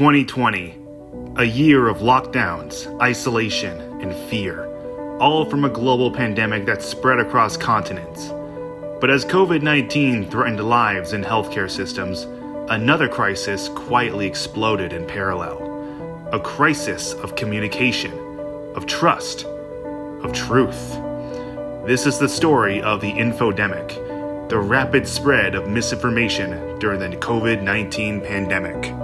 2020, a year of lockdowns, isolation, and fear, all from a global pandemic that spread across continents. But as COVID-19 threatened lives and healthcare systems, another crisis quietly exploded in parallel. A crisis of communication, of trust, of truth. This is the story of the Infodemic, the rapid spread of misinformation during the COVID-19 pandemic.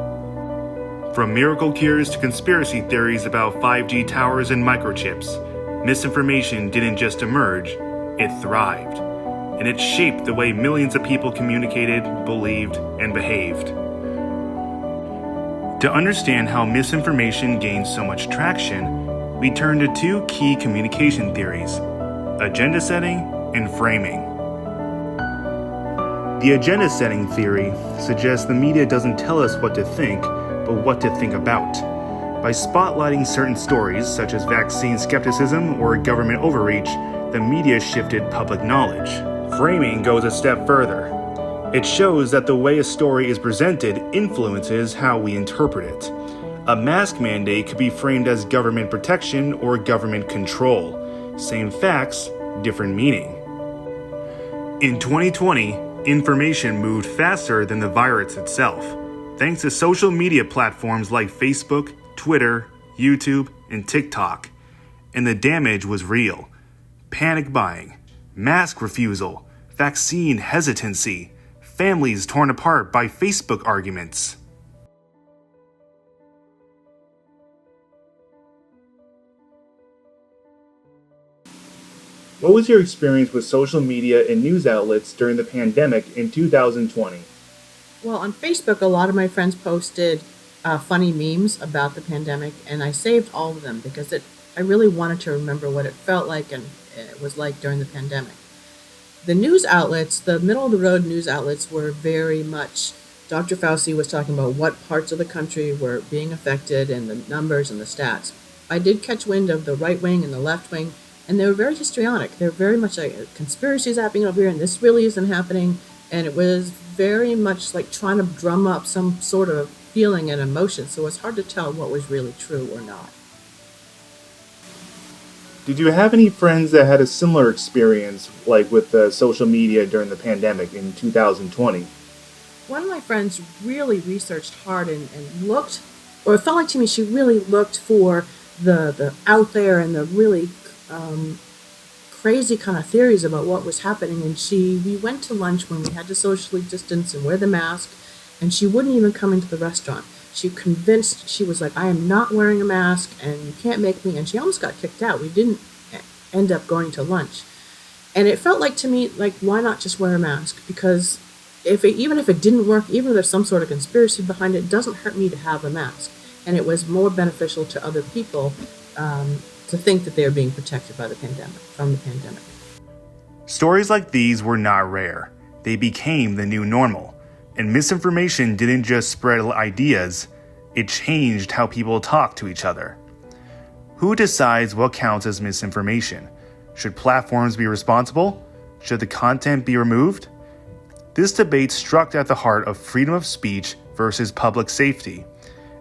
From miracle cures to conspiracy theories about 5G towers and microchips, misinformation didn't just emerge, it thrived. And it shaped the way millions of people communicated, believed, and behaved. To understand how misinformation gained so much traction, we turn to two key communication theories: agenda setting and framing. The agenda setting theory suggests the media doesn't tell us what to think, but what to think about. By spotlighting certain stories, such as vaccine skepticism or government overreach, the media shifted public knowledge. Framing goes a step further. It shows that the way a story is presented influences how we interpret it. A mask mandate could be framed as government protection or government control. Same facts, different meaning. In 2020, information moved faster than the virus itself, thanks to social media platforms like Facebook, Twitter, YouTube, and TikTok. And the damage was real. Panic buying, mask refusal, vaccine hesitancy, families torn apart by Facebook arguments. What was your experience with social media and news outlets during the pandemic in 2020? Well, on Facebook, a lot of my friends posted funny memes about the pandemic, and I saved all of them because I really wanted to remember what it felt like and it was like during the pandemic. The news outlets, the middle-of-the-road news outlets, were very much, Dr. Fauci was talking about what parts of the country were being affected and the numbers and the stats. I did catch wind of the right wing and the left wing, and they were very histrionic. They were very much like, conspiracies happening over here, and this really isn't happening. And it was very much like trying to drum up some sort of feeling and emotion, so it's hard to tell what was really true or not. Did you have any friends that had a similar experience, like with social media during the pandemic in 2020? One of my friends really researched hard and looked, or it felt like to me she really looked for the out there and the really crazy kind of theories about what was happening. And we went to lunch when we had to socially distance and wear the mask, and she wouldn't even come into the restaurant. She was like, I am not wearing a mask and you can't make me, and she almost got kicked out. We didn't end up going to lunch. And it felt like to me, like, why not just wear a mask? Because even if it didn't work, even if there's some sort of conspiracy behind it, it doesn't hurt me to have a mask. And it was more beneficial to other people to think that they were being protected from the pandemic. Stories like these were not rare. They became the new normal. And misinformation didn't just spread ideas, it changed how people talk to each other. Who decides what counts as misinformation? Should platforms be responsible? Should the content be removed? This debate struck at the heart of freedom of speech versus public safety.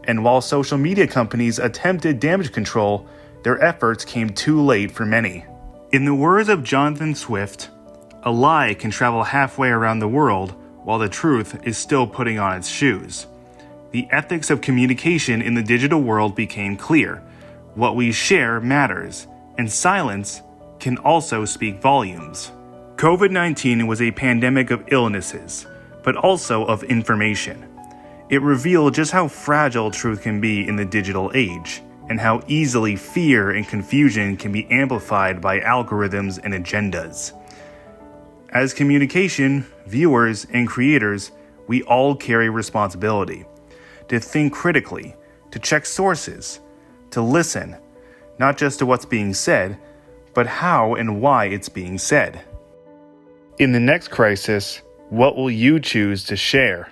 And while social media companies attempted damage control, their efforts came too late for many. In the words of Jonathan Swift, a lie can travel halfway around the world while the truth is still putting on its shoes. The ethics of communication in the digital world became clear. What we share matters, and silence can also speak volumes. COVID-19 was a pandemic of illnesses, but also of information. It revealed just how fragile truth can be in the digital age, and how easily fear and confusion can be amplified by algorithms and agendas. As communication, viewers, and creators, we all carry responsibility to think critically, to check sources, to listen, not just to what's being said, but how and why it's being said. In the next crisis, what will you choose to share?